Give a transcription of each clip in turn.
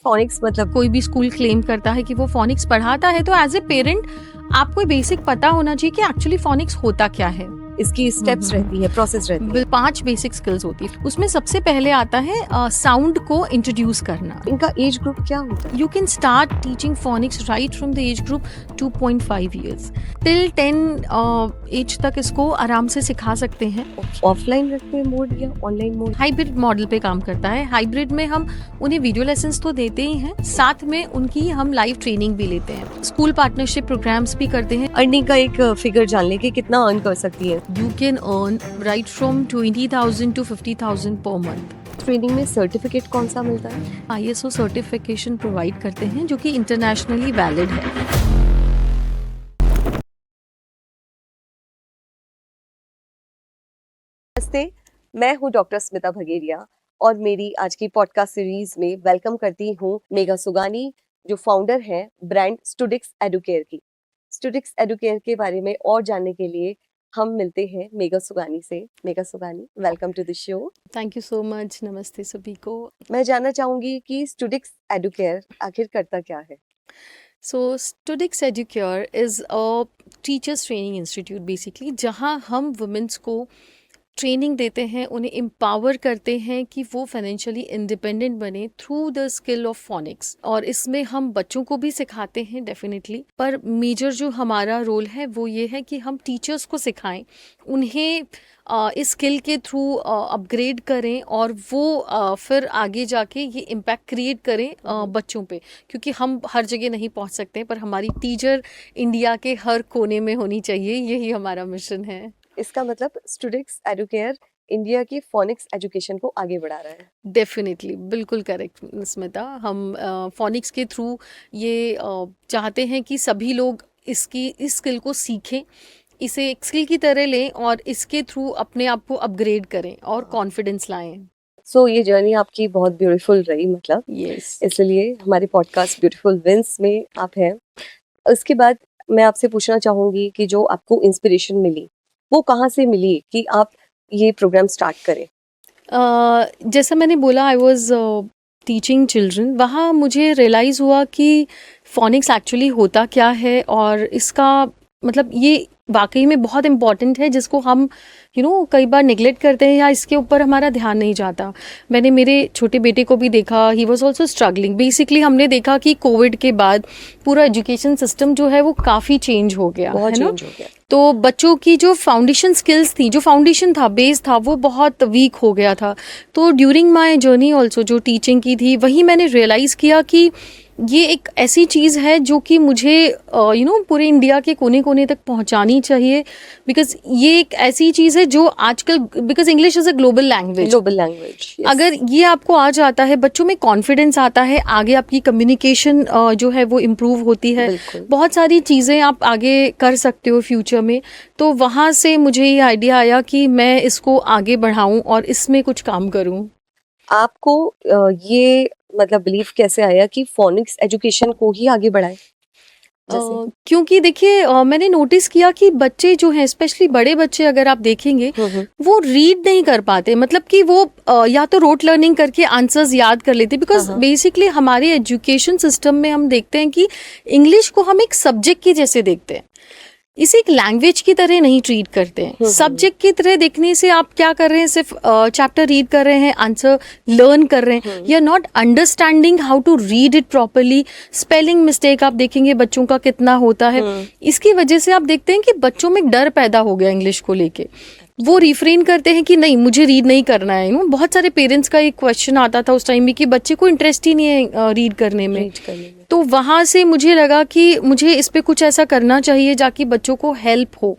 Phoenix मतलब कोई भी स्कूल क्लेम करता है कि वो फोनिक्स पढ़ाता है, तो एज ए पेरेंट आपको बेसिक पता होना चाहिए कि एक्चुअली फोनिक्स होता क्या है। इसकी स्टेप्स रहती है, प्रोसेस रहती है। 5 बेसिक स्किल्स होती है। उसमें सबसे पहले आता है साउंड को इंट्रोड्यूस करना। इनका एज ग्रुप क्या होता है? You can start teaching phonics right from the age group 2.5 years till 10 as तक इसको आराम से सिखा सकते हैं। ऑफलाइन रखते हैं मोड या ऑनलाइन मोड? हाइब्रिड मॉडल पे काम करता है। हाइब्रिड में हम उन्हें वीडियो लेसन्स तो देते ही हैं, साथ में उनकी हम लाइव ट्रेनिंग भी लेते हैं। स्कूल पार्टनरशिप प्रोग्राम्स भी करते हैं। अर्निंग का एक फिगर जान ले कि कितना अर्न कर सकती है? You can earn right from 20,000 to 50,000 per month। Training में सर्टिफिकेट कौन सा मिलता है? ISO सर्टिफिकेशन प्रोवाइड करते हैं जो कि इंटरनेशनली वैलिड है। नमस्ते, मैं हूं डॉक्टर स्मिता भगेरिया और मेरी आज की पॉडकास्ट सीरीज में वेलकम करती हूं मेघा सुगानी, जो फाउंडर हैं ब्रांड स्टूडिक्स एडुकेयर की। स्टूडिक्स एडुकेयर के बारे में और जानने के लिए हम मिलते हैं मेघा सुगानी से। Megha Sugani, welcome to the show. Thank you so much. नमस्ते सभी को। मैं जानना चाहूंगी कि स्टूडिक्स एडुकेयर आखिर करता क्या है? So Studix Educare is a teachers training institute basically, जहाँ हम वुमेन्स को ट्रेनिंग देते हैं, उन्हें एम्पावर करते हैं कि वो फाइनेंशियली इंडिपेंडेंट बने through the skill of phoenix. और इसमें हम बच्चों को भी सिखाते हैं डेफिनेटली, पर मेजर जो हमारा रोल है वो ये है कि हम टीचर्स को सिखाएं, उन्हें इस स्किल के थ्रू अपग्रेड करें और वो फिर आगे जाके ये इम्पैक्ट क्रिएट करें बच्चों पे, क्योंकि हम हर जगह नहीं पहुंच सकते, पर हमारी टीचर इंडिया के हर कोने में होनी चाहिए, यही हमारा मिशन है। इसका मतलब स्टूडिक्स एडुकेयर इंडिया की फोनिक्स एजुकेशन को आगे बढ़ा रहा है। डेफिनेटली, बिल्कुल करेक्ट स्मिता। हम फोनिक्स के थ्रू ये चाहते हैं कि सभी लोग इस स्किल को सीखें, इसे एक स्किल की तरह लें और इसके थ्रू अपने आप को अपग्रेड करें और कॉन्फिडेंस लाएं। सो ये जर्नी आपकी बहुत ब्यूटीफुल रही, मतलब यस। इसलिए हमारे पॉडकास्ट ब्यूटीफुल विंस में आप हैं। उसके बाद मैं आपसे पूछना चाहूंगी कि जो आपको इंस्पिरेशन मिली वो कहाँ से मिली कि आप ये प्रोग्राम स्टार्ट करें? जैसा मैंने बोला, आई वॉज टीचिंग चिल्ड्रन। वहाँ मुझे रियलाइज़ हुआ कि फोनिक्स एक्चुअली होता क्या है और इसका मतलब ये वाकई में बहुत इम्पॉर्टेंट है, जिसको हम कई बार निगलेक्ट करते हैं या इसके ऊपर हमारा ध्यान नहीं जाता। मैंने मेरे छोटे बेटे को भी देखा, he was also struggling. Basically हमने देखा कि कोविड के बाद पूरा एजुकेशन सिस्टम जो है वो काफ़ी चेंज हो गया है ना। तो बच्चों की जो फाउंडेशन स्किल्स थी, जो फाउंडेशन था, बेस था, वो बहुत वीक हो गया था। तो ड्यूरिंग माय जर्नी ऑल्सो जो टीचिंग की थी, वही मैंने रियलाइज़ किया कि ये एक ऐसी चीज़ है जो कि मुझे पूरे इंडिया के कोने कोने तक पहुंचानी चाहिए, बिकॉज ये एक ऐसी चीज़ है जो आजकल, because English is a global language. अगर ये आपको आ जाता है, बच्चों में कॉन्फिडेंस आता है, आगे आपकी कम्युनिकेशन जो है वो इम्प्रूव होती है, बहुत सारी चीज़ें आप आगे कर सकते हो फ्यूचर में। तो वहाँ से मुझे ये आइडिया आया कि मैं इसको आगे बढ़ाऊँ और इसमें कुछ काम करूँ। आपको ये मतलब बिलीव कैसे आया कि फोनिक्स एजुकेशन को ही आगे बढ़ाए? क्योंकि देखिए, मैंने नोटिस किया कि बच्चे जो हैं, स्पेशली बड़े बच्चे अगर आप देखेंगे, वो रीड नहीं कर पाते। मतलब कि वो या तो रोट लर्निंग करके आंसर्स याद कर लेते, बिकॉज बेसिकली हमारे एजुकेशन सिस्टम में हम देखते हैं कि इंग्लिश को हम एक सब्जेक्ट की जैसे देखते हैं, इसे एक लैंग्वेज की तरह नहीं ट्रीट करते हैं। सब्जेक्ट की तरह देखने से आप क्या कर रहे हैं, सिर्फ चैप्टर रीड कर रहे हैं, आंसर लर्न कर रहे हैं, you are not understanding how to read it properly. Spelling mistake आप देखेंगे बच्चों का कितना होता है। इसकी वजह से आप देखते हैं कि बच्चों में डर पैदा हो गया इंग्लिश को लेके। वो रिफ्रेन करते हैं कि नहीं, मुझे रीड नहीं करना है। बहुत सारे पेरेंट्स का एक क्वेश्चन आता था उस टाइम में कि बच्चे को इंटरेस्ट ही नहीं है रीड करने में। तो वहाँ से मुझे लगा कि मुझे इस पे कुछ ऐसा करना चाहिए जाकि बच्चों को हेल्प हो।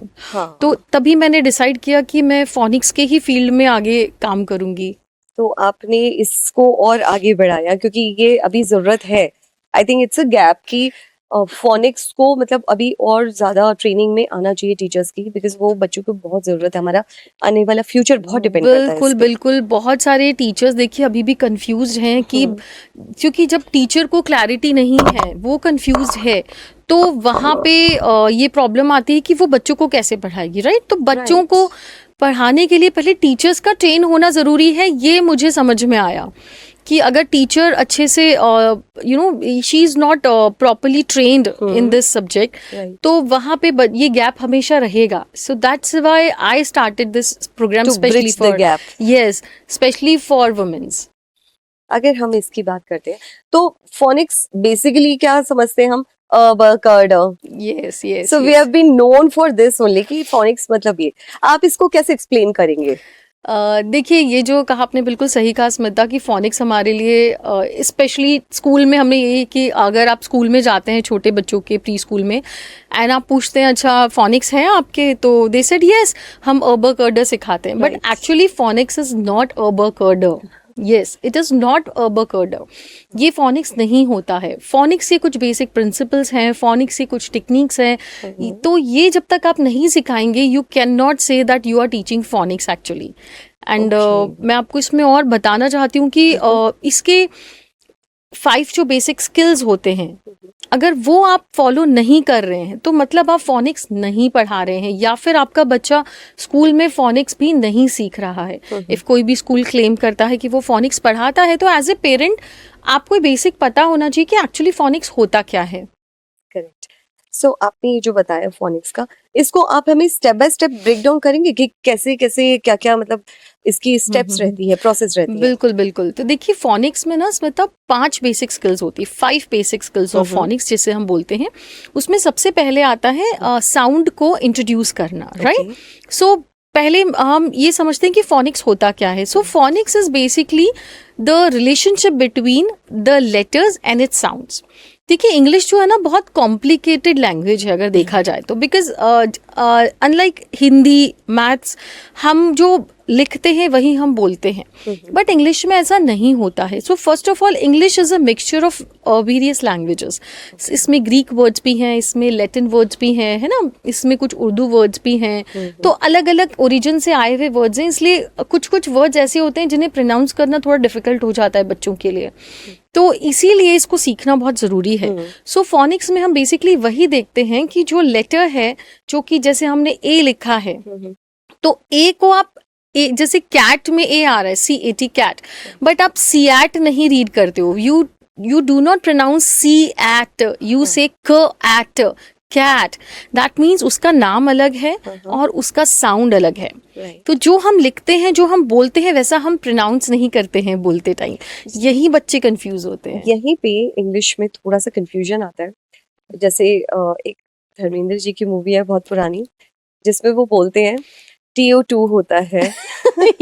तो तभी मैंने डिसाइड किया कि मैं फोनिक्स के ही फील्ड में आगे काम करूँगी। तो आपने इसको और आगे बढ़ाया क्योंकि ये अभी ज़रूरत है। I think it's a gap कि फोनिक्स को मतलब अभी और ज़्यादा ट्रेनिंग में आना चाहिए टीचर्स की, बिकॉज वो बच्चों को बहुत ज़रूरत है। हमारा आने वाला फ्यूचर बहुत डिपेंड करता है। बिल्कुल बिल्कुल। बहुत सारे टीचर्स देखिए अभी भी कंफ्यूज्ड हैं कि क्योंकि जब टीचर को क्लैरिटी नहीं है, वो कंफ्यूज्ड है, तो वहाँ पे ये प्रॉब्लम आती है कि वो बच्चों को कैसे पढ़ाएगी, राइट। तो बच्चों को पढ़ाने के लिए पहले टीचर्स का ट्रेन होना ज़रूरी है, ये मुझे समझ में आया। कि अगर टीचर अच्छे से you know she is not properly trained in this subject, Right. तो वहाँ पे ये गैप हमेशा रहेगा. So that's why I started this programme To specially bridge the for, gap. Yes, specially for womens. अगर हम इसकी बात करते हैं तो फोनिक्स बेसिकली क्या समझते हैं हम? Yes yes. So we have been known for this only कि फोनिक्स मतलब ये. आप इसको कैसे एक्सप्लेन करेंगे? देखिए, ये जो कहा आपने बिल्कुल सही कहा स्मिता, कि फोनिक्स हमारे लिए स्पेशली स्कूल में हमने ये कि अगर आप स्कूल में जाते हैं छोटे बच्चों के प्री स्कूल में एंड आप पूछते हैं अच्छा फोनिक्स है आपके, तो दे सेड यस, हम अबकर्डर सिखाते हैं. But Right. Actually phonics is not अबकर्डर. यस, इट इज़ नॉट अबकर्डर. ये फोनिक्स नहीं होता है. फोनिक्स के कुछ बेसिक प्रिंसिपल्स हैं, फोनिक्स के कुछ टेक्निक्स हैं. तो ये जब तक आप नहीं सिखाएंगे, you can not say that you are teaching phonics actually. And Okay. मैं आपको इसमें और बताना चाहती हूँ कि इसके 5 जो बेसिक स्किल्स होते हैं, अगर वो आप फॉलो नहीं कर रहे हैं तो मतलब आप फोनिक्स नहीं पढ़ा रहे हैं, या फिर आपका बच्चा स्कूल में फोनिक्स भी नहीं सीख रहा है. इफ़ कोई भी स्कूल क्लेम करता है कि वो फोनिक्स पढ़ाता है, तो एज ए पेरेंट आपको बेसिक पता होना चाहिए कि एक्चुअली फोनिक्स होता क्या है. करेक्ट. सो आपने ये जो बताया फोनिक्स का, इसको आप हमें step by step break down करेंगे कि कैसे कैसे क्या क्या मतलब इसकी स्टेप्स रहती है, प्रोसेस रहती है? बिल्कुल बिल्कुल. तो देखिए, फोनिक्स में ना स्मिता 5 बेसिक स्किल्स होती है, 5 बेसिक स्किल्स ऑफ फोनिक्स जिसे हम बोलते हैं. उसमें सबसे पहले आता है साउंड को इंट्रोड्यूस करना, राइट? सो पहले हम ये समझते हैं कि फोनिक्स होता क्या है. So phonics is basically the relationship between the letters and its sounds. देखिए, इंग्लिश जो है ना बहुत कॉम्प्लिकेटेड लैंग्वेज है अगर देखा जाए तो, बिकॉज अनलाइक हिंदी, मैथ्स, हम जो लिखते हैं वही हम बोलते हैं, बट इंग्लिश में ऐसा नहीं होता है. So first of all, English is a mixture of various languages. इसमें ग्रीक वर्ड्स भी हैं, इसमें लैटिन वर्ड्स भी हैं, है ना, इसमें कुछ उर्दू वर्ड्स भी हैं. तो अलग अलग ओरिजिन से आए हुए वर्ड्स हैं, इसलिए कुछ कुछ वर्ड्स ऐसे होते हैं जिन्हें प्रोनाउंस करना थोड़ा डिफिकल्ट हो जाता है बच्चों के लिए. तो इसीलिए इसको सीखना बहुत ज़रूरी है. सो फोनिक्स में हम बेसिकली वही देखते हैं कि जो लेटर है, जो कि जैसे हमने ए लिखा है, तो ए को आप जैसे कैट में ए आ रहा है, CAT कैट, बट आप CAT नहीं रीड करते हो. You do not pronounce CAT, you say CAT, cat. That means उसका नाम अलग है और उसका साउंड अलग है. तो जो हम लिखते हैं, जो हम बोलते हैं, वैसा हम प्रोनाउंस नहीं करते हैं बोलते टाइम. यही बच्चे कंफ्यूज होते हैं. यहीं पे इंग्लिश में थोड़ा सा कंफ्यूजन आता है. जैसे एक धर्मेंद्र जी की मूवी है बहुत पुरानी, जिसमें वो बोलते हैं TO2 होता है,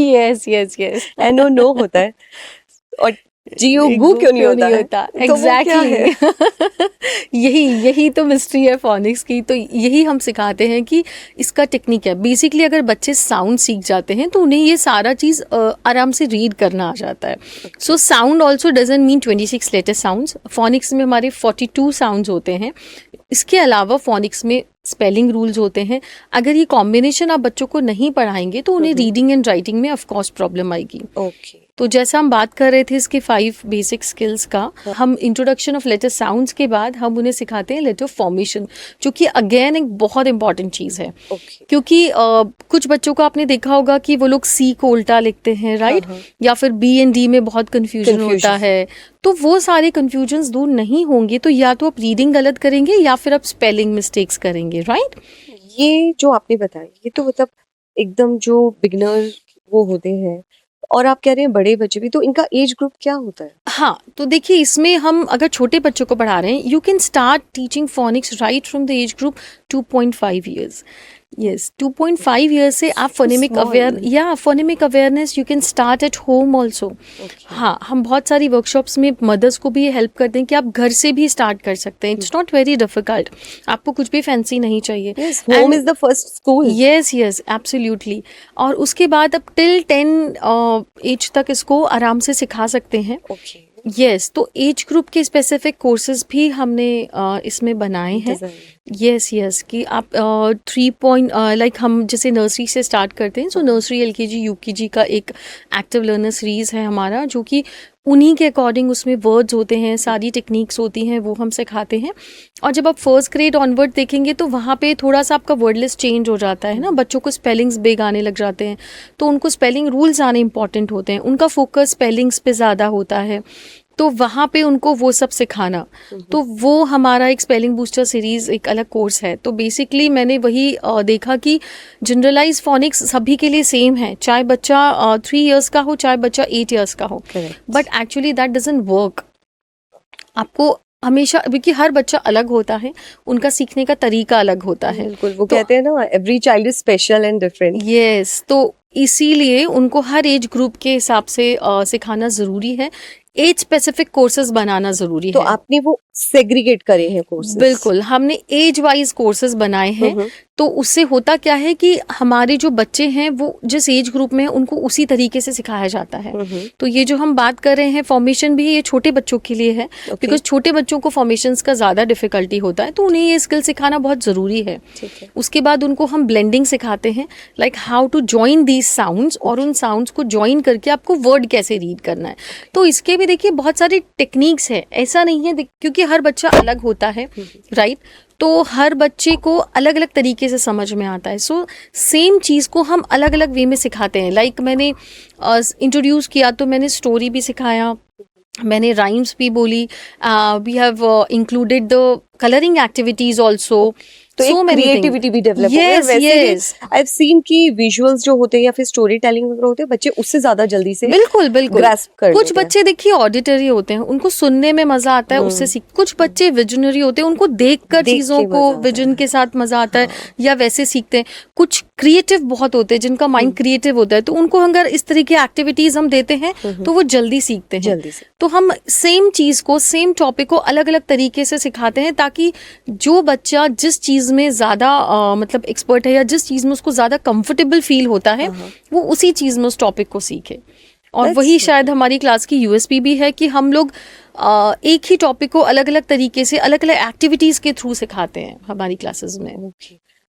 यस यस यस. NO होता है, और GO क्यों नहीं होता है? तो वो क्या है? एग्जैक्टली. यही तो मिस्ट्री है फोनिक्स की. तो यही हम सिखाते हैं कि इसका टेक्निक है. बेसिकली अगर बच्चे साउंड सीख जाते हैं तो उन्हें ये सारा चीज़ आराम से रीड करना आ जाता है. So sound also doesn't mean 26 letter sounds. Phonics में हमारे 42 साउंड्स होते हैं. इसके अलावा फोनिक्स में स्पेलिंग रूल्स होते हैं. अगर ये कॉम्बिनेशन आप बच्चों को नहीं पढ़ाएंगे तो उन्हें रीडिंग एंड राइटिंग में ऑफ कोर्स प्रॉब्लम आएगी. ओके. तो जैसा हम बात कर रहे थे इसके 5 बेसिक स्किल्स का, हम इंट्रोडक्शन ऑफ लेटर साउंड्स के बाद हम उन्हें सिखाते हैं लेटर फॉर्मेशन, जो कि अगेन एक बहुत इंपॉर्टेंट चीज़ है. ओके. क्योंकि कुछ बच्चों को आपने देखा होगा कि वो लोग C को उल्टा लिखते हैं, राइट? या फिर B एंड D में बहुत कंफ्यूजन होता है. तो वो सारे कंफ्यूजन्स दूर नहीं होंगे तो या तो आप रीडिंग गलत करेंगे या फिर आप स्पेलिंग मिस्टेक्स करेंगे, राइट? ये जो आपने बताया, ये तो मतलब एकदम जो बिगनर वो होते हैं, और आप कह रहे हैं बड़े बच्चे भी, तो इनका एज ग्रुप क्या होता है? हाँ, तो देखिए, इसमें हम अगर छोटे बच्चों को पढ़ा रहे हैं, you can start teaching phoenix right from the age group 2.5 years. Yes, 2.5 years से आप phonemic awareness you can start at home also. हाँ, हम बहुत सारी वर्कशॉप्स में मदर्स को भी हेल्प करते हैं कि आप घर से भी स्टार्ट कर सकते हैं. It's not very difficult. आपको कुछ भी फैंसी नहीं चाहिए. Home is the first school. Yes yes, absolutely. और उसके बाद आप टिल 10 एज तक इसको आराम से सिखा सकते हैं. ओके. यस, तो एज ग्रुप के स्पेसिफिक कोर्सेज भी हमने इसमें बनाए हैं. यस, कि आप 3 लाइक हम जैसे नर्सरी से स्टार्ट करते हैं. सो नर्सरी, LKG, UKG का एक एक्टिव लर्नर सीरीज़ है हमारा, जो कि उन्हीं के अकॉर्डिंग उसमें वर्ड्स होते हैं, सारी टेक्निक्स होती हैं, वो हम सिखाते हैं। और जब आप फर्स्ट ग्रेड ऑनवर्ड देखेंगे तो वहाँ पे थोड़ा सा आपका वर्ड लिस्ट चेंज हो जाता है ना, बच्चों को स्पेलिंग्स बेग आने लग जाते हैं, तो उनको स्पेलिंग रूल्स आने इंपॉर्टेंट होते हैं, उनका फोकस स्पेलिंग्स पे ज़्यादा होता है, तो वहाँ पे उनको वो सब सिखाना, तो वो हमारा एक स्पेलिंग बूस्टर सीरीज़ एक अलग कोर्स है। तो बेसिकली मैंने वही देखा कि जनरलाइज फोनिक्स सभी के लिए सेम है, चाहे बच्चा 3 इयर्स का हो, चाहे बच्चा 8 इयर्स का हो, but actually that doesn't work. आपको हमेशा, क्योंकि हर बच्चा अलग होता है, उनका सीखने का तरीका अलग होता है। बिल्कुल, वो कहते हैं ना, every child is special and different. Yes, तो इसीलिए उनको हर एज ग्रुप के हिसाब से सिखाना ज़रूरी है, एज स्पेसिफिक कोर्सेज बनाना ज़रूरी तो है। आपने वो सेग्रीगेट करे हैं कोर्सेज? बिल्कुल, हमने एज वाइज कोर्सेज बनाए हैं, तो उससे होता क्या है कि हमारे जो बच्चे हैं वो जिस एज ग्रुप में हैं उनको उसी तरीके से सिखाया जाता है। तो ये जो हम बात कर रहे हैं फॉर्मेशन भी, ये छोटे बच्चों के लिए है, बिकॉज छोटे बच्चों को फॉर्मेशंस का ज़्यादा डिफिकल्टी होता है, तो उन्हें ये स्किल सिखाना बहुत ज़रूरी है। उसके बाद उनको हम ब्लेंडिंग सिखाते हैं, like how to join these sounds, और उन साउंड्स को जॉइन करके आपको वर्ड कैसे रीड करना है। तो इसके भी देखिए बहुत सारी टेक्निक्स है, ऐसा नहीं है, क्योंकि हर बच्चा अलग होता है, राइट? तो हर बच्चे को अलग अलग तरीके से समझ में आता है, सो सेम चीज़ को हम अलग अलग वे में सिखाते हैं। लाइक मैंने इंट्रोड्यूस किया तो मैंने स्टोरी भी सिखाया, मैंने राइम्स भी बोली, we have included the colouring activities also, तो एक क्रिएटिविटी भी डेवलप हो गई। Yes, वैसे yes. आई हैव सीन कि विजुअल्स जो होते हैं या फिर स्टोरी टेलिंग वगैरह होते हैं, बच्चे उससे ज्यादा जल्दी से बिल्कुल बिल्कुल ग्रास्प कर कुछ लेते हैं। बच्चे देखिए ऑडिटरी होते हैं, उनको सुनने में मजा आता है, उससे सीख। कुछ बच्चे विजनरी होते हैं, उनको देखकर देख चीजों के को मजा आता विजन के साथ मजा आता है, या वैसे सीखते हैं। कुछ क्रिएटिव बहुत होते हैं, जिनका माइंड क्रिएटिव होता है, तो उनको अगर इस तरह की एक्टिविटीज हम देते हैं तो वो जल्दी सीखते हैं। जल्दी से। तो हम सेम चीज को, सेम टॉपिक को अलग अलग तरीके से सिखाते हैं, ताकि जो बच्चा जिस चीज में ज्यादा मतलब एक्सपर्ट है, या जिस चीज में उसको ज्यादा कंफर्टेबल फील होता है, वो उसी चीज में उस टॉपिक को सीखे। और That's वही शायद हमारी क्लास की यूएसपी भी है कि हम लोग एक ही टॉपिक को अलग अलग तरीके से, अलग अलग एक्टिविटीज के थ्रू सिखाते हैं हमारी क्लासेस में।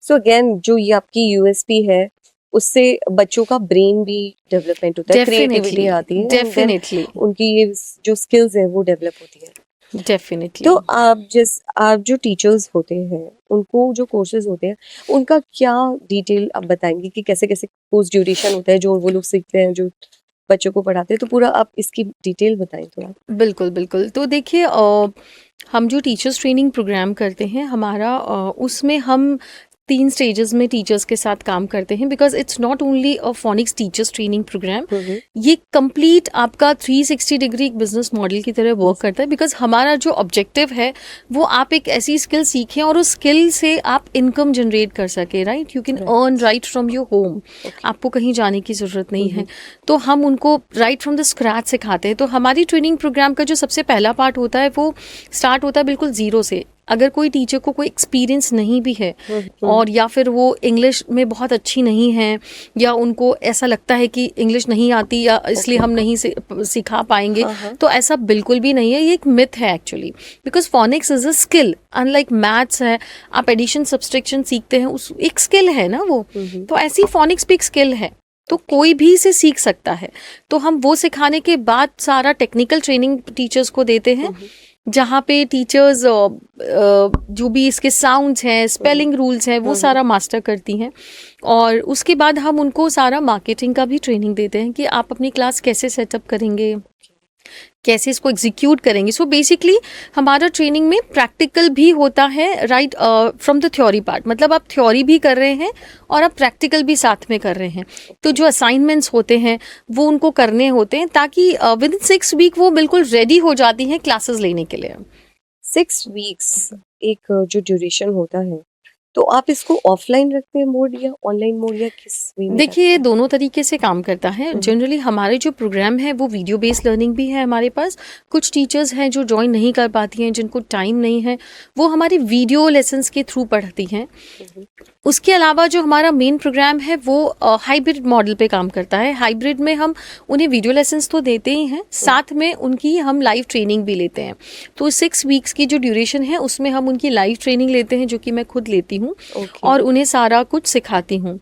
सो अगेन, जो ये आपकी यूएसपी है, उससे बच्चों का ब्रेन भी डेवलपमेंट होता है, क्रिएटिविटी आती है, डेफिनेटली उनकी ये जो स्किल्स है वो डेवलप होती है। डेफिनेटली। तो आप जो टीचर्स होते हैं, उनको जो कोर्सेज होते हैं, उनका क्या डिटेल आप बताएंगे कि कैसे कैसे कोर्स ड्यूरेशन होता है जो वो लोग सीखते हैं, जो बच्चों को पढ़ाते हैं, तो पूरा आप इसकी डिटेल बताएं थोड़ा। बिल्कुल बिल्कुल। तो देखिए, हम जो टीचर्स ट्रेनिंग प्रोग्राम करते हैं हमारा, उसमें हम 3 स्टेजेस में टीचर्स के साथ काम करते हैं, because it's not only a phonics teachers training programme, ये कंप्लीट आपका 360 डिग्री एक बिजनेस मॉडल की तरह वर्क करता है। बिकॉज हमारा जो ऑब्जेक्टिव है वो आप एक ऐसी स्किल सीखें और उस स्किल से आप इनकम जनरेट कर सके, right? You can earn right from your home, आपको कहीं जाने की ज़रूरत नहीं है। तो हम उनको राइट फ्रॉम द स्क्रैच सिखाते हैं। तो हमारी ट्रेनिंग प्रोग्राम का जो सबसे पहला पार्ट होता है वो स्टार्ट होता है बिल्कुल ज़ीरो से। अगर कोई टीचर को कोई एक्सपीरियंस नहीं भी है, और या फिर वो इंग्लिश में बहुत अच्छी नहीं है, या उनको ऐसा लगता है कि इंग्लिश नहीं आती या इसलिए हम नहीं सिखा पाएंगे, तो ऐसा बिल्कुल भी नहीं है। ये एक मिथ है actually, because phoenix is a skill, unlike maths है, आप एडिशन सब्सट्रैक्शन सीखते हैं, उस एक स्किल है ना वो। तो ऐसी फोनिक्स भी एक स्किल है, तो कोई भी इसे सीख सकता है। तो हम वो सिखाने के बाद सारा टेक्निकल ट्रेनिंग टीचर्स को देते हैं, जहाँ पे टीचर्स जो भी इसके साउंड्स हैं, स्पेलिंग रूल्स हैं, वो सारा मास्टर करती हैं। और उसके बाद हम उनको सारा मार्केटिंग का भी ट्रेनिंग देते हैं कि आप अपनी क्लास कैसे सेटअप करेंगे, कैसे इसको एग्जीक्यूट करेंगे। सो बेसिकली हमारा ट्रेनिंग में प्रैक्टिकल भी होता है, right, from the theory part, मतलब आप थ्योरी भी कर रहे हैं और आप प्रैक्टिकल भी साथ में कर रहे हैं। तो जो असाइनमेंट्स होते हैं वो उनको करने होते हैं, ताकि विद इन 6 वीक वो बिल्कुल रेडी हो जाती हैं क्लासेस लेने के लिए। 6 वीक्स एक जो ड्यूरेशन होता है, तो आप इसको ऑफलाइन रखते हैं मोड या ऑनलाइन मोड, या किस वे में? देखिए, ये दोनों तरीके से काम करता है। जनरली हमारे जो प्रोग्राम है वो वीडियो बेस्ड लर्निंग भी है हमारे पास। कुछ टीचर्स हैं जो ज्वाइन नहीं कर पाती हैं, जिनको टाइम नहीं है, वो हमारे वीडियो लेसन्स के थ्रू पढ़ती हैं। उसके अलावा जो हमारा मेन प्रोग्राम है वो हाइब्रिड मॉडल पे काम करता है। हाइब्रिड में हम उन्हें वीडियो लेसन्स तो देते ही हैं, साथ में उनकी हम लाइव ट्रेनिंग भी लेते हैं। तो 6 वीक्स की जो ड्यूरेशन है उसमें हम उनकी लाइव ट्रेनिंग लेते हैं, जो कि मैं खुद लेती हूँ, और उन्हें सारा कुछ सिखाती हूँ।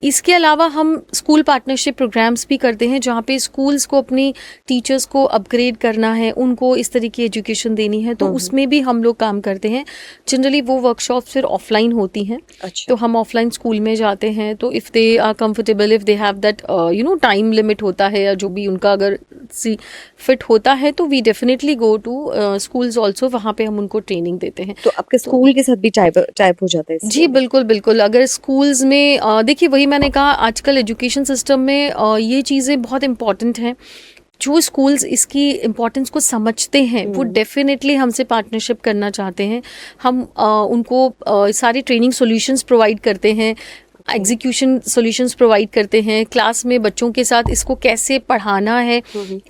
इसके अलावा हम स्कूल पार्टनरशिप प्रोग्राम्स भी करते हैं जहाँ पे स्कूल्स को अपनी टीचर्स को अपग्रेड करना है, उनको इस तरह की एजुकेशन देनी है, तो उसमें भी हम लोग काम करते हैं। जनरली वो वर्कशॉप्स फिर ऑफलाइन होती हैं। अच्छा, तो हम ऑफलाइन स्कूल में जाते हैं, तो if they are comfortable, if they have that time limit होता है या जो भी उनका अगर सी फिट होता है, तो we definitely go to schools also, वहाँ पे हम उनको ट्रेनिंग देते हैं। तो आपके स्कूल के साथ भी टाइप हो जाता है इससे? जी बिल्कुल बिल्कुल। अगर स्कूल्स में देखिए, वही मैंने कहा, आजकल एजुकेशन सिस्टम में ये चीज़ें बहुत इंपॉर्टेंट हैं। जो स्कूल्स इसकी इम्पोर्टेंस को समझते हैं वो डेफिनेटली हमसे पार्टनरशिप करना चाहते हैं। हम उनको सारे ट्रेनिंग सॉल्यूशंस प्रोवाइड करते हैं, एग्जीक्यूशन सॉल्यूशंस प्रोवाइड करते हैं, क्लास में बच्चों के साथ इसको कैसे पढ़ाना है,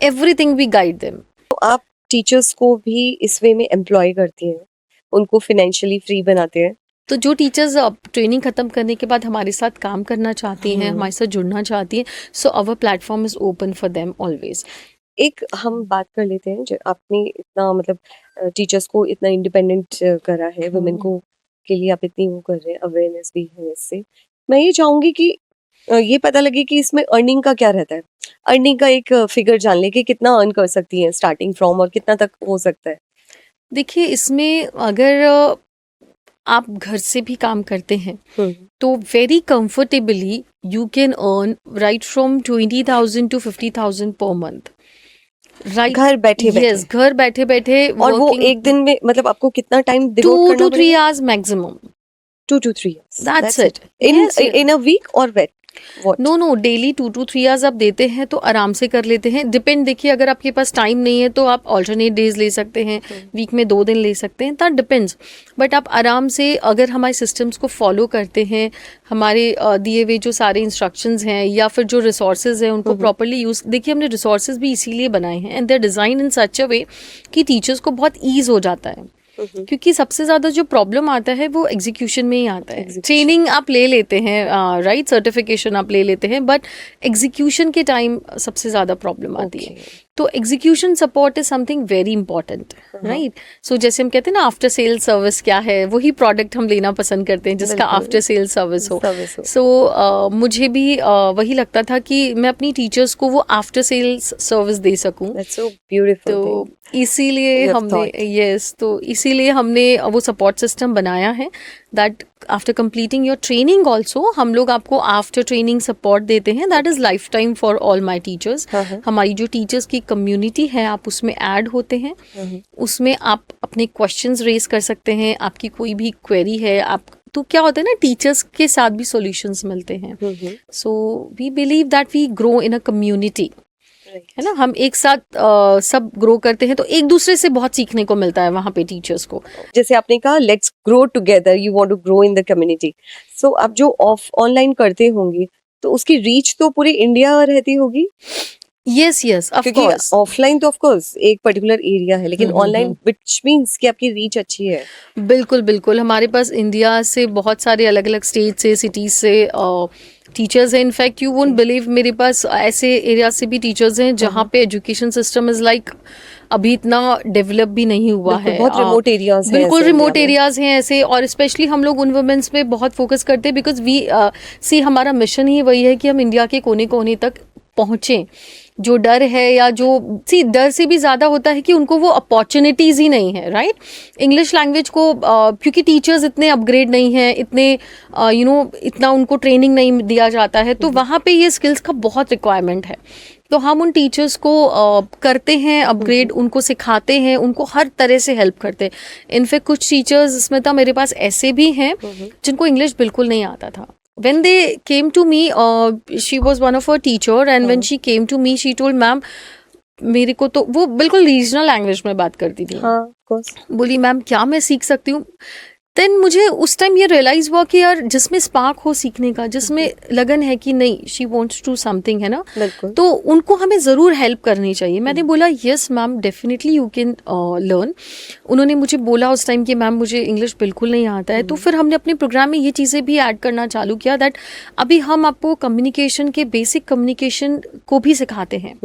एवरीथिंग वी गाइड देम। तो आप टीचर्स को भी इस वे में एम्प्लॉय करती हैं, उनको फाइनेंशियली फ्री बनाते हैं? तो जो टीचर्स ट्रेनिंग ख़त्म करने के बाद हमारे साथ काम करना चाहती हैं, हमारे साथ जुड़ना चाहती हैं, so our platform is open for them always. एक हम बात कर लेते हैं, जो आपने इतना मतलब टीचर्स को इतना इंडिपेंडेंट करा है, वुमेन को के लिए आप इतनी वो कर रहे हैं, अवेयरनेस भी है इससे। मैं ये चाहूंगी कि ये पता लगे कि इसमें अर्निंग का क्या रहता है, अर्निंग का एक फिगर जान ले कि कितना अर्न कर सकती हैं स्टार्टिंग फ्रॉम, और कितना तक हो सकता है। देखिए, इसमें अगर आप घर से भी काम करते हैं तो very comfortably you can earn right from 20,000 to 50,000 per month, right? घर बैठे बैठे? यस, घर बैठे बैठे। और वो एक दिन में मतलब आपको कितना टाइम डिवोट 2 करना to 3 पड़ेगा? hours maximum. 2 to 3 hours. That's it. In Yes, yes. in a week or what? No daily 2 to 3 hours आप देते हैं तो आराम से कर लेते हैं। डिपेंड, देखिए, अगर आपके पास टाइम नहीं है तो आप ऑल्टरनेट डेज ले सकते हैं, वीक में 2 दिन ले सकते हैं, दैट डिपेंड्स। बट आप आराम से अगर हमारे सिस्टम्स को फॉलो करते हैं, हमारे दिए हुए जो सारे इंस्ट्रक्शंस हैं या फिर जो रिसोर्सेज हैं उनको प्रॉपरली यूज़, देखिए हमने रिसोर्सेज भी इसीलिए बनाए हैं and they are design in सच अ वे कि टीचर्स को बहुत ईज हो जाता है। क्योंकि सबसे ज़्यादा जो प्रॉब्लम आता है वो एग्जीक्यूशन में ही आता है। ट्रेनिंग आप ले लेते हैं, राइट, सर्टिफिकेशन आप ले लेते हैं, बट एग्जीक्यूशन के टाइम सबसे ज़्यादा प्रॉब्लम आती है। तो execution support is something very important, right? So जैसे हम कहते हैं ना, आफ्टर सेल सर्विस क्या है, वही प्रोडक्ट हम लेना पसंद करते हैं जिसका आफ्टर सेल सर्विस हो। सो मुझे भी वही लगता था कि मैं अपनी टीचर्स को वो आफ्टर सेल सर्विस दे सकूं। तो इसीलिए हमने वो सपोर्ट सिस्टम बनाया है that after completing your training also हम लोग आपको आफ्टर ट्रेनिंग सपोर्ट देते हैं। That is life time for all my teachers. हमारी जो टीचर्स की कम्युनिटी है, आप उसमें ऐड होते हैं, उसमें आप अपने क्वेश्चंस रेज कर सकते हैं, आपकी कोई भी क्वेरी है आप, तो क्या होता है ना, टीचर्स के साथ भी सॉल्यूशंस मिलते हैं। So we believe that we grow in a community, है ना, हम एक साथ सब ग्रो करते हैं, तो एक दूसरे से बहुत सीखने को मिलता है वहाँ पे टीचर्स को। जैसे आपने कहा let's grow together, you want to grow in the community. So आप जो ऑनलाइन करते होंगे तो उसकी रीच तो पूरे इंडिया रहती होगी? Yes yes, of course. Offline तो ऑफ कोर्स एक पर्टिकुलर एरिया है, लेकिन ऑनलाइन व्हिच मींस कि आपकी रीच अच्छी है। बिल्कुल बिल्कुल, हमारे पास इंडिया से बहुत सारे अलग अलग स्टेट से, सिटीज से टीचर्स हैं। इनफैक्ट यू वोंट बिलीव, मेरे पास ऐसे एरिया से भी टीचर्स हैं जहाँ पे एजुकेशन सिस्टम इज लाइक अभी इतना डेवलप भी नहीं हुआ है। बहुत रिमोट एरियाज हैं, बिल्कुल रिमोट एरियाज हैं ऐसे। और स्पेशली हम लोग उन वुमेन्स पे बहुत फोकस करते हैं बिकॉज वी सी, हमारा मिशन ही वही है कि हम इंडिया के कोने कोने तक पहुँचें। जो डर है या जो सी, डर से भी ज़्यादा होता है कि उनको वो अपॉर्चुनिटीज़ ही नहीं है, राइट? इंग्लिश लैंग्वेज को क्योंकि टीचर्स इतने अपग्रेड नहीं हैं, इतने इतना उनको ट्रेनिंग नहीं दिया जाता है, तो वहाँ पे ये स्किल्स का बहुत रिक्वायरमेंट है। तो हम उन टीचर्स को करते हैं अपग्रेड, उनको सिखाते हैं, उनको हर तरह से हेल्प करते हैं। इनफैक्ट कुछ टीचर्स स्मिता मेरे पास ऐसे भी हैं जिनको इंग्लिश बिल्कुल नहीं आता था। When they came to me, she was one of her teacher, and when she came to me, she told, ma'am मेरे को तो, वो बिल्कुल रीजनल लैंग्वेज में बात करती थी, हाँ, of course. बोली मैम क्या मैं सीख सकती हूँ? देन मुझे उस टाइम ये रियलाइज हुआ कि यार जिसमें स्पार्क हो सीखने का, जिसमें लगन है कि नहीं शी वांट्स टू समथिंग, है ना, तो उनको हमें ज़रूर हेल्प करनी चाहिए। मैंने बोला yes ma'am, definitely you can learn. उन्होंने मुझे बोला उस टाइम कि मैम मुझे इंग्लिश बिल्कुल नहीं आता है, तो फिर हमने अपने प्रोग्राम में ये चीज़ें भी ऐड करना चालू किया दैट अभी हम आपको कम्युनिकेशन के बेसिक कम्युनिकेशन को भी सिखाते हैं।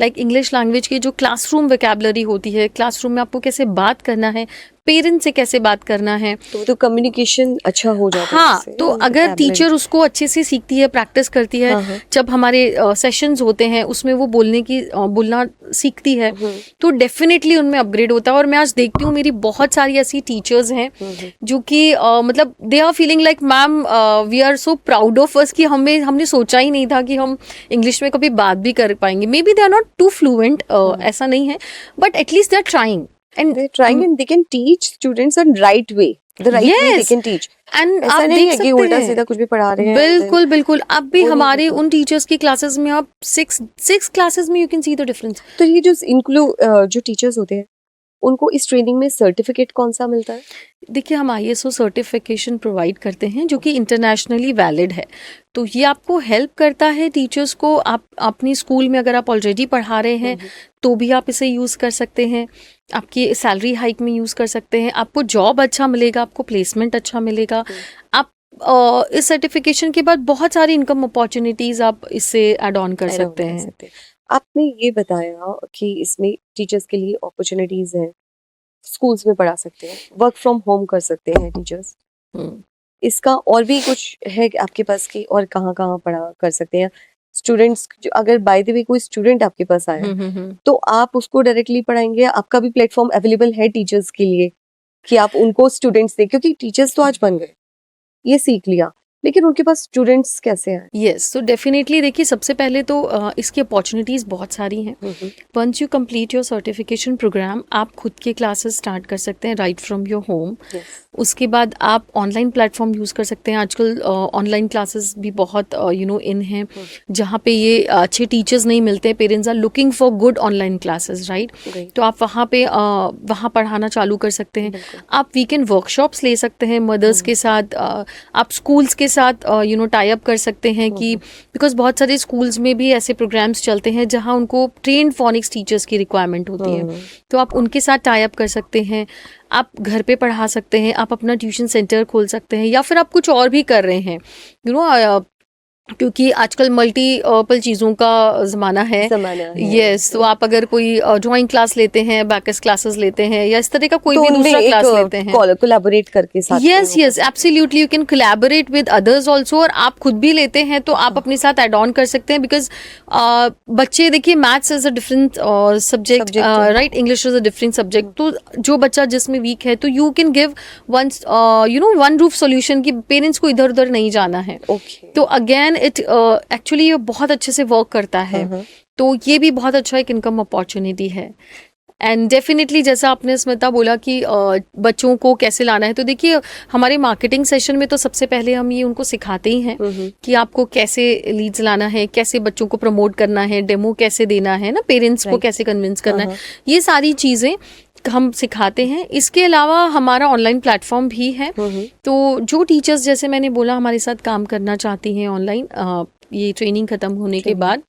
लाइक इंग्लिश लैंग्वेज की जो क्लासरूम वोकैबुलरी होती है, क्लासरूम में आपको कैसे बात करना है, पेरेंट्स से कैसे बात करना है। तो कम्युनिकेशन अच्छा हो जाता है हाँ, इससे, तो अगर टीचर उसको अच्छे से सीखती है, प्रैक्टिस करती है, हाँ। जब हमारे सेशंस होते हैं उसमें वो बोलना सीखती है, तो डेफिनेटली उनमें अपग्रेड होता है। और मैं आज देखती हूँ मेरी बहुत सारी ऐसी टीचर्स हैं जो कि मतलब they are feeling like ma'am we are so proud of us कि हमने सोचा ही नहीं था कि हम इंग्लिश में कभी बात भी कर पाएंगे। Maybe they are not too fluent, ऐसा नहीं है, but at least they are trying and they're trying and they can teach students on right way, the right way they can teach। And ऐसा आप नहीं देख है कि सकते उल्टा हैं, सीधा कुछ भी पढ़ा रहे हैं। बिल्कुल बिल्कुल। अब भी वो नहीं हमारे होता। उन टीचर्स की क्लासेस में आप सिक्स क्लासेस में you can see the difference. तो ये जो टीचर्स होते हैं उनको इस ट्रेनिंग में सर्टिफिकेट कौन सा मिलता है? देखिए, हम ISO सर्टिफिकेशन प्रोवाइड करते हैं जो कि इंटरनेशनली वैलिड है, तो ये आपको हेल्प करता है टीचर्स को। आप अपनी स्कूल में अगर आप ऑलरेडी पढ़ा रहे हैं तो भी आप इसे यूज़ कर सकते हैं, आपकी सैलरी हाइक में यूज़ कर सकते हैं, आपको जॉब अच्छा मिलेगा, आपको प्लेसमेंट अच्छा मिलेगा। आप इस सर्टिफिकेशन के बाद बहुत सारी इनकम अपॉर्चुनिटीज़ आप इससे ऐड ऑन कर सकते हैं। आपने ये बताया कि इसमें टीचर्स के लिए अपॉर्चुनिटीज हैं, स्कूल्स में पढ़ा सकते हैं, वर्क फ्रॉम होम कर सकते हैं टीचर्स। इसका और भी कुछ है कि आपके पास की और कहाँ कहाँ पढ़ा कर सकते हैं स्टूडेंट्स? अगर बाय द वे कोई स्टूडेंट आपके पास आया तो आप उसको डायरेक्टली पढ़ाएंगे? आपका भी प्लेटफॉर्म अवेलेबल है टीचर्स के लिए कि आप उनको स्टूडेंट्स दें? क्योंकि टीचर्स तो आज बन गए, ये सीख लिया, लेकिन उनके पास स्टूडेंट्स कैसे हैं? यस, तो डेफिनेटली देखिए, सबसे पहले तो इसकी अपॉर्चुनिटीज़ बहुत सारी हैं। Once you complete your certification program, आप खुद के क्लासेस स्टार्ट कर सकते हैं राइट फ्रॉम योर होम। उसके बाद आप ऑनलाइन प्लेटफॉर्म यूज़ कर सकते हैं। आजकल ऑनलाइन क्लासेस भी बहुत इन हैं जहाँ पे ये अच्छे टीचर्स नहीं मिलते हैं। Parents are looking for good online classes, right? तो आप वहाँ पढ़ाना चालू कर सकते हैं। आप वीकेंड वर्कशॉप्स ले सकते हैं मदर्स के साथ। आप स्कूल्स के साथ टाई अप कर सकते हैं कि बिकॉज बहुत सारे स्कूल्स में भी ऐसे प्रोग्राम्स चलते हैं जहाँ उनको ट्रेन्ड फोनिक्स टीचर्स की रिक्वायरमेंट होती है, तो आप उनके साथ टाई अप कर सकते हैं। आप घर पे पढ़ा सकते हैं, आप अपना ट्यूशन सेंटर खोल सकते हैं, या फिर आप कुछ और भी कर रहे हैं क्योंकि आजकल मल्टीपल चीज़ों का ज़माना है। यस, तो आप अगर कोई ड्राइंग क्लास लेते हैं, बैकस क्लासेस लेते हैं, या इस तरह का कोई भी दूसरा क्लास लेते हैं, कोलैबोरेट करके साथ। Yes, absolutely, you can collaborate with others also. और आप खुद भी लेते हैं तो आप अपने साथ ऐड ऑन कर सकते हैं, बिकॉज बच्चे देखिए, maths is a different subject, right? English is a different subject. तो जो बच्चा जिसमें वीक है, तो you can give one roof solution कि पेरेंट्स को इधर उधर नहीं जाना है। तो अगेन इट एक्चुअली बहुत अच्छे से वर्क करता है। तो ये भी बहुत अच्छा एक इनकम अपॉर्चुनिटी है। एंड डेफिनेटली जैसा आपने स्मिता बोला कि बच्चों को कैसे लाना है, तो देखिए, हमारे मार्केटिंग सेशन में तो सबसे पहले हम ये उनको सिखाते ही हैं कि आपको कैसे लीड्स लाना है, कैसे बच्चों को प्रमोट करना है, डेमो कैसे देना है ना, पेरेंट्स को कैसे कन्विंस करना है, ये सारी चीज़ें हम सिखाते हैं। इसके अलावा हमारा ऑनलाइन प्लेटफॉर्म भी है। तो जो टीचर्स, जैसे मैंने बोला, हमारे साथ काम करना चाहती हैं ऑनलाइन, ये ट्रेनिंग खत्म होने के बाद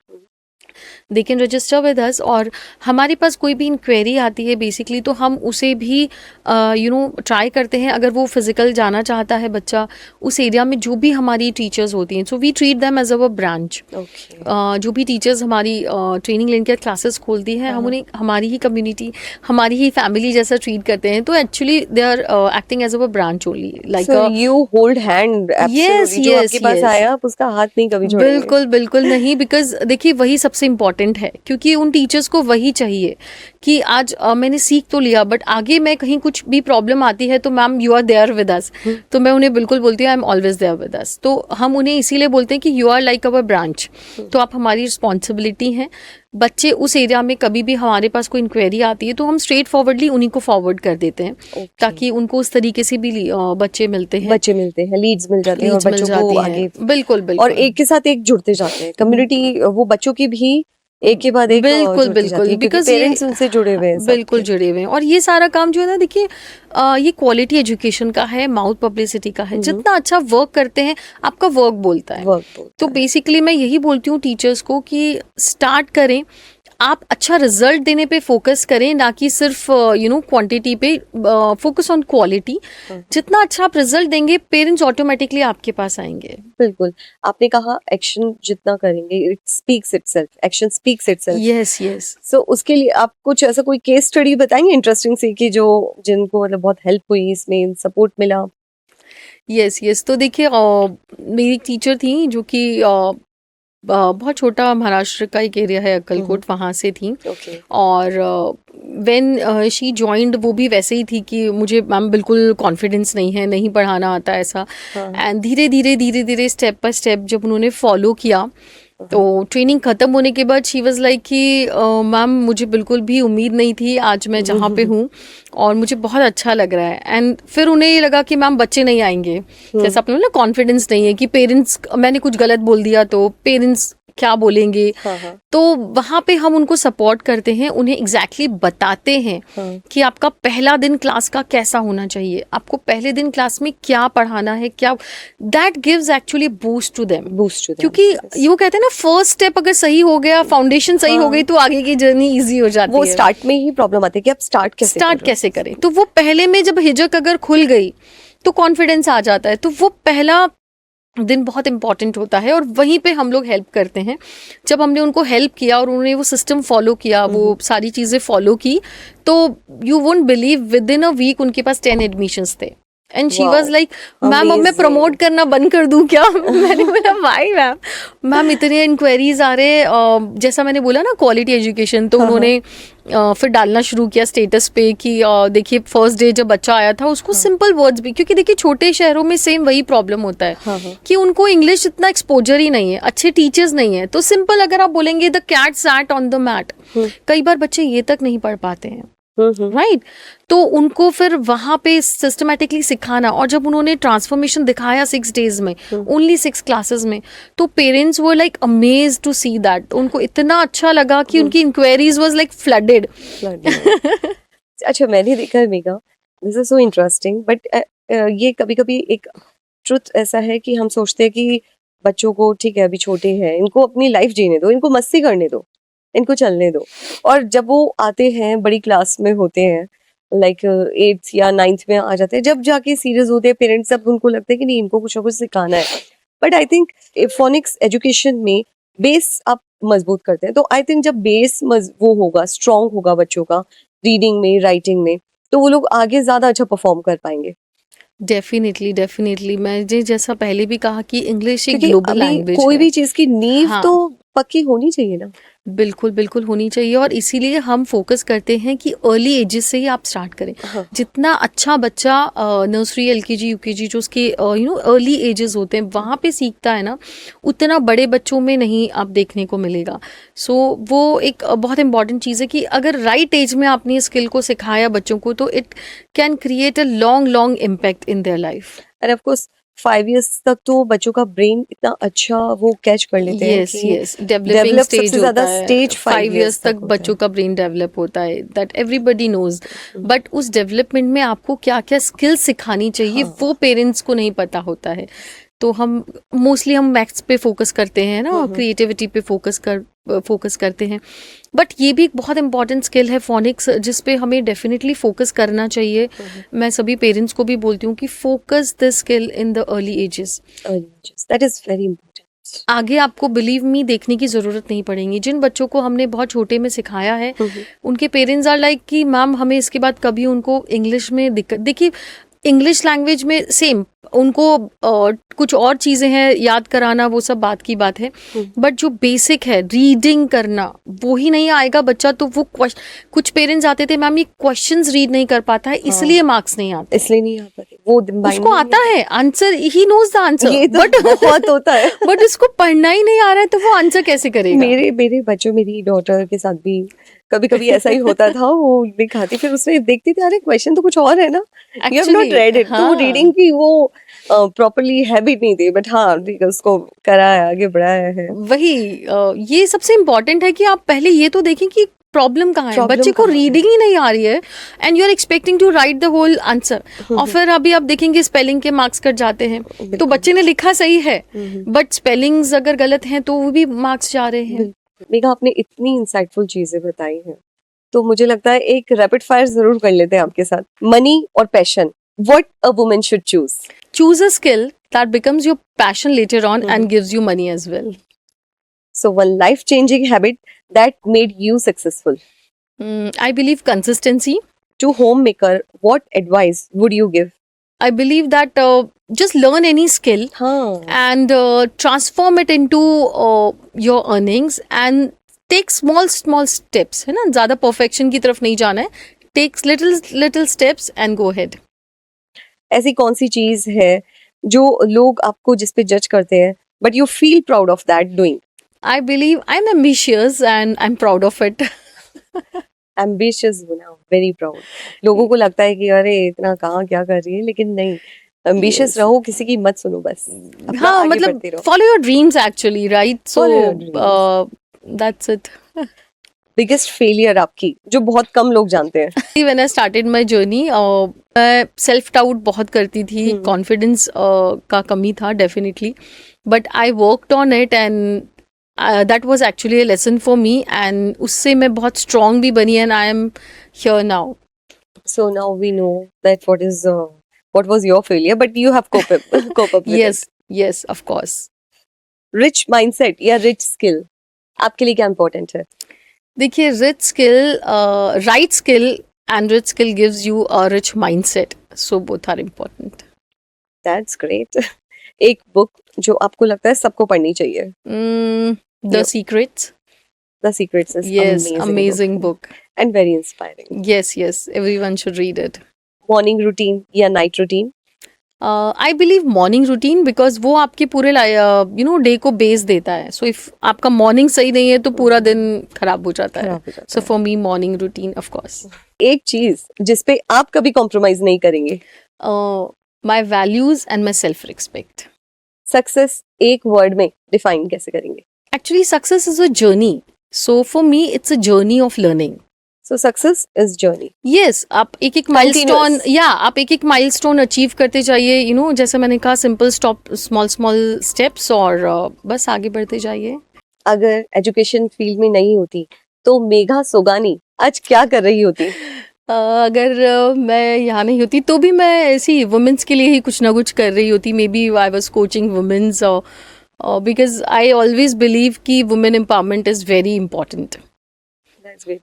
they can register with us. और हमारे पास कोई भी इंक्वायरी आती है बेसिकली, तो हम उसे भी ट्राई करते हैं। अगर वो फिजिकल जाना चाहता है बच्चा उस एरिया में, जो भी हमारी टीचर्स होती हैं, so we treat them as our branch. जो भी टीचर्स हमारी ट्रेनिंग लेके क्लासेस खोलती हैं, हम उन्हें हमारी ही कम्युनिटी, हमारी ही फैमिली जैसा ट्रीट करते हैं। तो actually they are acting as our branch only, like you hold hand. Yes, आपके पास आया आप उसका हाथ नहीं कभी छोड़ेंगे। बिल्कुल बिल्कुल नहीं, बिकॉज देखिए, वही सबसे इम्पॉर्टेंट है, क्योंकि उन टीचर्स को वही चाहिए कि आज मैंने सीख तो लिया, बट आगे मैं कहीं कुछ भी प्रॉब्लम आती है तो ma'am you are there with us. तो मैं उन्हें बिल्कुल बोलती हूँ I am always there with us. तो हम उन्हें इसीलिए बोलते हैं कि you are like our branch, तो आप हमारी रिस्पॉन्सिबिलिटी हैं। बच्चे उस एरिया में कभी भी हमारे पास कोई इंक्वायरी आती है तो हम स्ट्रेट फॉरवर्डली उन्हीं को फॉरवर्ड कर देते हैं, ताकि उनको उस तरीके से भी बच्चे मिलते हैं, लीड्स मिल जाते हैं और बच्चों को आगे बिल्कुल और एक के साथ एक जुड़ते जाते हैं। कम्युनिटी, वो बच्चों की भी एक के बाद एक बिल्कुल बिकॉज पेरेंट्स उनसे जुड़े हुए हैं, बिल्कुल जुड़े हुए हैं। और ये सारा काम जो है ना, देखिए, ये क्वालिटी एजुकेशन का है, माउथ पब्लिसिटी का है। जितना अच्छा वर्क करते हैं, आपका वर्क बोलता है। तो बेसिकली मैं यही बोलती हूँ टीचर्स को कि स्टार्ट करें, आप अच्छा रिजल्ट देने पे फोकस करें, ना कि सिर्फ क्वांटिटी पे फोकस ऑन क्वालिटी। जितना अच्छा आप रिजल्ट देंगे, पेरेंट्स ऑटोमेटिकली आपके पास आएंगे। बिल्कुल, आपने कहा एक्शन जितना करेंगे it speaks itself, action speaks itself. Yes yes. So उसके लिए आप कुछ ऐसा कोई केस स्टडी बताएंगे इंटरेस्टिंग सी कि जो जिनको मतलब बहुत हेल्प हुई, इसमें सपोर्ट मिला? Yes yes. तो देखिए, मेरी एक टीचर थी जो कि बहुत छोटा महाराष्ट्र का एक एरिया है अक्कलकोट, वहाँ से थी। ओके। और व्हेन शी जॉइंड, वो भी वैसे ही थी कि मुझे मैम बिल्कुल कॉन्फिडेंस नहीं है, नहीं पढ़ाना आता ऐसा। एंड धीरे धीरे स्टेप बाय स्टेप जब उन्होंने फॉलो किया, तो ट्रेनिंग ख़त्म होने के बाद शी वाज लाइक कि मैम मुझे बिल्कुल भी उम्मीद नहीं थी आज मैं जहाँ पे हूँ, और मुझे बहुत अच्छा लग रहा है। एंड फिर उन्हें ये लगा कि मैम बच्चे नहीं आएंगे, जैसा आपने बोला कॉन्फिडेंस नहीं है कि पेरेंट्स, मैंने कुछ गलत बोल दिया तो पेरेंट्स क्या बोलेंगे। तो वहाँ पे हम उनको सपोर्ट करते हैं, उन्हें एग्जैक्टली बताते हैं कि आपका पहला दिन क्लास का कैसा होना चाहिए, आपको पहले दिन क्लास में क्या पढ़ाना है, क्या। That gives actually boost to them. क्योंकि ये वो कहते हैं ना, फर्स्ट स्टेप अगर सही हो गया, फाउंडेशन सही हो गई, तो आगे की जर्नी इजी हो जाती है। वो स्टार्ट में ही प्रॉब्लम आती है कि आप स्टार्ट कैसे करें। तो वो पहले में जब हिजक अगर खुल गई तो कॉन्फिडेंस आ जाता है। तो वो पहला दिन बहुत इंपॉर्टेंट होता है, और वहीं पे हम लोग हेल्प करते हैं। जब हमने उनको हेल्प किया और उन्होंने वो सिस्टम फॉलो किया, वो सारी चीज़ें फॉलो की, तो you won't believe within a week उनके पास 10 एडमिशंस थे। And she was like, ma'am अब मैं प्रमोट करना बंद कर दूं क्या? मैंने बोला वाई मैम इतने इंक्वायरीज आ रहे हैं। जैसा मैंने बोला ना, क्वालिटी एजुकेशन, तो उन्होंने फिर डालना शुरू किया स्टेटस पे कि देखिए फर्स्ट डे जब बच्चा आया था उसको सिंपल वर्ड्स भी, क्योंकि देखिए छोटे शहरों में सेम वही प्रॉब्लम होता है कि उनको इंग्लिश इतना एक्सपोजर ही नहीं है, अच्छे टीचर्स नहीं है। तो सिंपल अगर आप बोलेंगे the cat sat on the mat, कई बार बच्चे ये तक नहीं पढ़ पाते हैं, राइट। तो उनको फिर वहाँ पे सिस्टमेटिकली सिखाना, और जब उन्होंने ट्रांसफॉर्मेशन दिखाया 6 days में, ओनली 6 classes में, तो parents were like amazed to see that. उनको इतना अच्छा लगा कि उनकी इंक्वायरीज वाज लाइक फ्लडेड। अच्छा, मैंने देखा है mega, this is so interesting, but ये कभी कभी एक ट्रुथ ऐसा है कि हम सोचते हैं कि बच्चों को ठीक है अभी छोटे हैं, इनको अपनी लाइफ जीने दो, इनको मस्ती करने दो, इनको चलने दो। और जब वो आते हैं बड़ी क्लास में होते हैं, लाइक 8th या 9th में आ जाते हैं, जब जाके सीरियस होते हैं पेरेंट्स, सब उनको लगता है कि नहीं इनको कुछ ना कुछ सिखाना है। But I think phoenix education में बेस आप मजबूत करते हैं, तो आई थिंक जब बेस वो होगा, स्ट्रांग होगा बच्चों का रीडिंग में, राइटिंग में, तो वो लोग आगे ज्यादा अच्छा परफॉर्म कर पाएंगे। डेफिनेटली मैं जैसा पहले भी कहा कि इंग्लिश एक क्योंकि ग्लोबल अभी लैंग्वेज कोई है। भी चीज की नींव हाँ। तो पक्की होनी चाहिए ना। बिल्कुल होनी चाहिए, और इसीलिए हम फोकस करते हैं कि अर्ली एजेस से ही आप स्टार्ट करें। जितना अच्छा बच्चा नर्सरी, एलकेजी, यूकेजी, जो उसके अर्ली एजेस होते हैं वहाँ पे सीखता है ना, उतना बड़े बच्चों में नहीं आप देखने को मिलेगा। सो वो एक बहुत इंपॉर्टेंट चीज़ है कि अगर राइट एज में आपने स्किल को सिखाया बच्चों को, तो it can create a long impact in their life. End of course 5 years तक तो बच्चों का ब्रेन इतना अच्छा वो कैच कर लेते हैं कि यस डेवलपिंग develop स्टेज सबसे ज्यादा होता है। stage 5 years तक होता बच्चों का ब्रेन डेवलप होता है, दैट एवरीबडी नोज। बट उस डेवलपमेंट में आपको क्या क्या स्किल्स सिखानी चाहिए, वो पेरेंट्स को नहीं पता होता है। तो हम मोस्टली हम मैथ्स पे फोकस करते हैं ना, क्रिएटिविटी पे फोकस करते हैं। बट ये भी एक बहुत इंपॉर्टेंट स्किल है फोनिक्स, जिस पे हमें डेफिनेटली फोकस करना चाहिए। मैं सभी पेरेंट्स को भी बोलती हूँ कि focus this skill in the early ages. That is very important. आगे आपको बिलीव मी देखने की ज़रूरत नहीं पड़ेगी। जिन बच्चों को हमने बहुत छोटे में सिखाया है, उनके पेरेंट्स आर लाइक कि मैम हमें इसके बाद कभी उनको इंग्लिश में दिक्कत। देखिए इंग्लिश लैंग्वेज में सेम उनको कुछ और चीज़ें हैं याद कराना, वो सब बात की बात है, बट जो बेसिक है रीडिंग करना वो ही नहीं आएगा बच्चा, तो वो कुछ पेरेंट्स आते थे मैम ये क्वेश्चंस रीड नहीं कर पाता है इसलिए मार्क्स नहीं आते, इसलिए नहीं आ पाते। वो उसको आता है answer, he knows the answer, but बहुत होता है बट उसको पढ़ना ही नहीं आ रहा है, तो वो आंसर कैसे करेगा? मेरे बच्चों, मेरी डॉटर के साथ भी कभी कभी ऐसा ही होता था। वो दिखाती, फिर उसमें देखती थी अरे क्वेश्चन तो कुछ और है ना, you have not read it. तो रीडिंग की वो प्रॉपर्ली हैबिट नहीं थी, बट हाँ उसको कराया, आगे बढ़ाया है। वही ये सबसे इम्पोर्टेंट है कि आप पहले ये तो देखें कि प्रॉब्लम कहाँ है। बच्चे को रीडिंग ही नहीं आ रही है and you are expecting to write the whole answer, और फिर अभी आप देखेंगे स्पेलिंग के मार्क्स कट जाते हैं। तो बच्चे ने लिखा सही है बट स्पेलिंग्स अगर गलत हैं तो वो भी मार्क्स जा रहे हैं। मेघा, आपने इतनी इंसाइटफुल चीजें बताई हैं, तो मुझे लगता है एक रैपिड फायर जरूर कर लेते हैं आपके साथ. मनी और passion, what a woman should choose. Choose a skill that becomes your passion later on Mhm. and gives you money as well. So one life changing habit that made you successful. I believe consistency. To homemaker, what advice would you give? I believe that just learn any skill हाँ. and transform it into your earnings and take small steps, है ना, ज़्यादा perfection की तरफ नहीं जाना है. Take little steps and go ahead. ऐसी कौन सी चीज है जो लोग आपको जिस पे जज करते हैं, but you feel proud of that doing? I believe I'm ambitious and I'm proud of it. Ambitious होना, वेरी प्राउड. लोगों को लगता है कि अरे इतना कहाँ क्या कर रही है, लेकिन नहीं, एम्बिशियस Yes. रहो, किसी की मत सुनो, बस अपना हाँ, आगे मतलब बढ़ते रहो. follow your dreams actually, right? So Follow your dreams. that's it. Biggest failure आपकी जो बहुत कम लोग जानते हैं? When I started my journey, मैं सेल्फ डाउट बहुत करती थी, कॉन्फिडेंस का कमी था definitely, but I worked on it and that was actually a lesson for me and उससे मैं बहुत स्ट्रॉन्ग भी बनी and I am here now. So now we know that what was your failure, but you have cope up with Yes, yes, of course. it. Rich mindset या rich skill आपके लिए क्या important है? देखिए, rich skill, right skill and rich skill gives you a rich mindset, so both are important. That's great. एक book जो आपको लगता है सबको पढ़नी चाहिए? The secrets. The Secrets is Yes, amazing amazing book. and very inspiring. Yes, everyone should read it. Morning routine या night routine? I believe morning routine because वो आपके पूरे डे को बेस देता है. सो इफ आपका मॉर्निंग सही नहीं है तो पूरा दिन खराब हो जाता है. So for me morning routine of course. एक चीज जिस पे आप कभी कॉम्प्रोमाइज नहीं करेंगे? माई values and my self respect. Success एक वर्ड में डिफाइन कैसे करेंगे? Actually success is a journey. So for me it's a journey of learning. So success is journey. Yes, आप एक एक माइलस्टोन अचीव करते जाइए, जैसे मैंने कहा, सिंपल स्मॉल स्टेप्स और बस आगे बढ़ते जाइए. अगर एजुकेशन फील्ड में नहीं होती तो मेघा सोगानी आज क्या कर रही होती? अगर मैं यहाँ नहीं होती तो भी मैं ऐसी वुमेन्स के लिए ही कुछ ना कुछ कर रही होती. Maybe I was coaching womens because I always believe कि women empowerment is very important.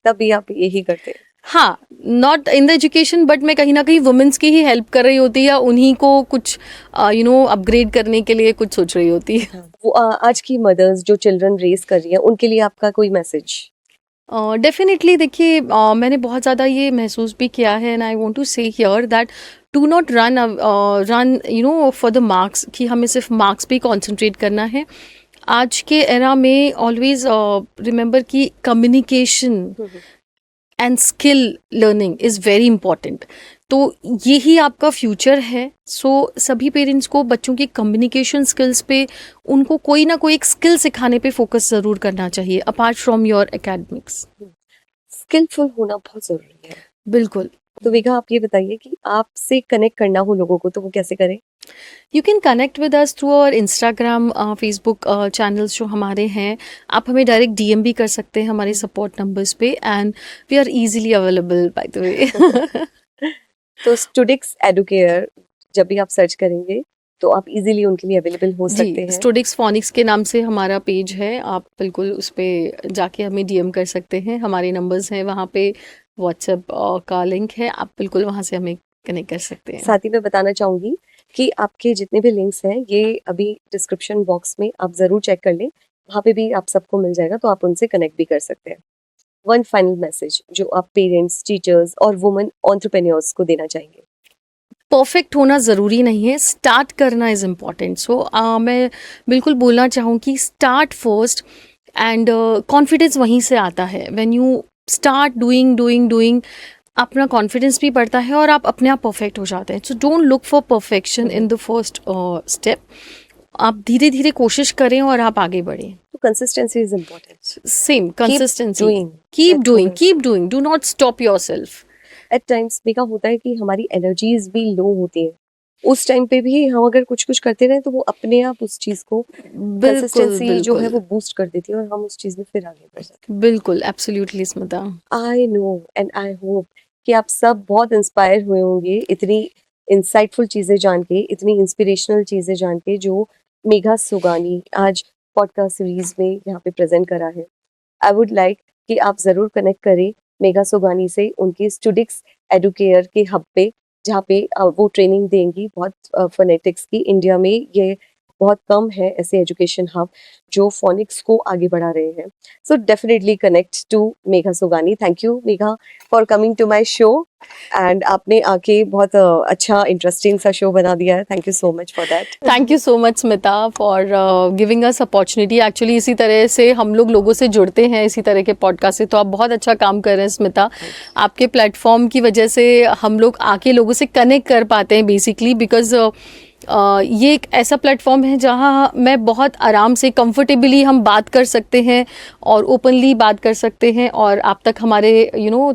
तभी आप यही करते हैं? हाँ, not in the education but मैं कहीं ना कहीं वुमेन्स की ही हेल्प कर रही होती या उन्हीं को कुछ अपग्रेड करने के लिए कुछ सोच रही होती है. वो आज की मदर्स जो चिल्ड्रन रेस कर रही हैं उनके लिए आपका कोई मैसेज? डेफिनेटली देखिए, मैंने बहुत ज़्यादा ये महसूस भी किया है एंड आई वांट टू से here that do not run for the marks, कि हमें सिर्फ मार्क्स पे कॉन्सेंट्रेट करना है. आज के एरा में ऑलवेज रिमेंबर कि communication and skill learning is very important. तो यही आपका फ्यूचर है. सो सभी पेरेंट्स को बच्चों की कम्युनिकेशन स्किल्स पे, उनको कोई ना कोई एक स्किल सिखाने पे फोकस ज़रूर करना चाहिए apart from your academics. Skillful होना बहुत जरूरी है. बिल्कुल. तो मेघा, आप ये बताइए कि आपसे कनेक्ट करना हो लोगों को तो वो कैसे करें? You can connect with us through our Instagram, Facebook channels जो हमारे हैं. आप हमें डायरेक्ट डीएम भी कर सकते हैं हमारे सपोर्ट नंबर्स पे and we are easily available by the way. तो स्टूडिक्स एडुकेयर जब भी आप सर्च करेंगे तो आप इजीली उनके लिए अवेलेबल हो सकते हैं. स्टूडिक्स फोनिक्स के नाम से हमारा पेज है, आप बिल्कुल उस पर जाके हमें डीएम कर सकते हैं. हमारे नंबर्स हैं वहाँ पे, व्हाट्सएप का लिंक है, आप बिल्कुल वहाँ से हमें कनेक्ट कर सकते हैं. साथ ही मैं बताना चाहूँगी कि आपके जितने भी लिंक्स हैं ये अभी डिस्क्रिप्शन बॉक्स में आप ज़रूर चेक कर लें, वहाँ पे भी आप सबको मिल जाएगा, तो आप उनसे कनेक्ट भी कर सकते हैं. वन फाइनल मैसेज जो आप पेरेंट्स, टीचर्स और वुमेन एंटरप्रेन्योर्स को देना चाहेंगे? परफेक्ट होना ज़रूरी नहीं है, स्टार्ट करना इज़ इम्पॉर्टेंट. सो मैं बिल्कुल बोलना चाहूँ कि स्टार्ट फर्स्ट एंड कॉन्फिडेंस वहीं से आता है. व्हेन यू स्टार्ट डूइंग अपना कॉन्फिडेंस भी बढ़ता है और आप अपने आप परफेक्ट हो जाते हैं. So don't look for perfection in the first step. आप धीरे धीरे कोशिश करें और आप आगे बढ़ें. तो consistency is important. Same consistency, keep doing, do not stop yourself. At times Megha होता है कि हमारी एनर्जीज भी लो होती हैं, उस टाइम पे भी हम अगर कुछ कुछ करते रहे तो वो अपने आप उस चीज को बिल्कुल कंसिस्टेंसी जो है बिल्कुल वो बूस्ट कर देती है और हम उस चीज में फिर आगे बढ़ जाते बिल्कुल एब्सोल्युटली स्मिता। हैं। I know and I hope कि आप सब बहुत इंस्पायर हुए होंगे इतनी इंसाइटफुल चीजें जान के, इतनी इंस्पिरेशनल चीजें जान के जो मेघा सुगानी आज पॉडकास्ट सीरीज में यहाँ पे प्रेजेंट करा है। आई वुड लाइक कि आप ज़रूर कनेक्ट करें मेघा सुगानी से उनकी स्टूडिक्स एडुकेयर के हब पे, जहाँ पे वो ट्रेनिंग देंगी बहुत फोनेटिक्स की। इंडिया में ये बहुत कम है ऐसे एजुकेशन हब जो फोनिक्स को आगे बढ़ा रहे हैं। So definitely connect to Megha Sugani. Thank you Megha for coming to my show and आपने आके बहुत अच्छा इंटरेस्टिंग सा शो बना दिया है। Thank you so much for that. Thank you so much Smita for giving us opportunity. Actually इसी तरह से हम लोगों से जुड़ते हैं इसी तरह के पॉडकास्ट से, तो आप बहुत अच्छा काम कर रहे हैं स्मिता। आपके प्लेटफॉर्म की वजह से हम लोग आके लोगों से कनेक्ट कर पाते हैं बेसिकली, बिकॉज ये एक ऐसा प्लेटफॉर्म है जहाँ मैं बहुत आराम से कंफर्टेबली हम बात कर सकते हैं और ओपनली बात कर सकते हैं और आप तक हमारे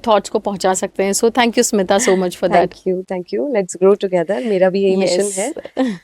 थॉट्स को पहुँचा सकते हैं। So thank you Smita so much for that. Thank you let's grow together. मेरा भी यही मिशन है।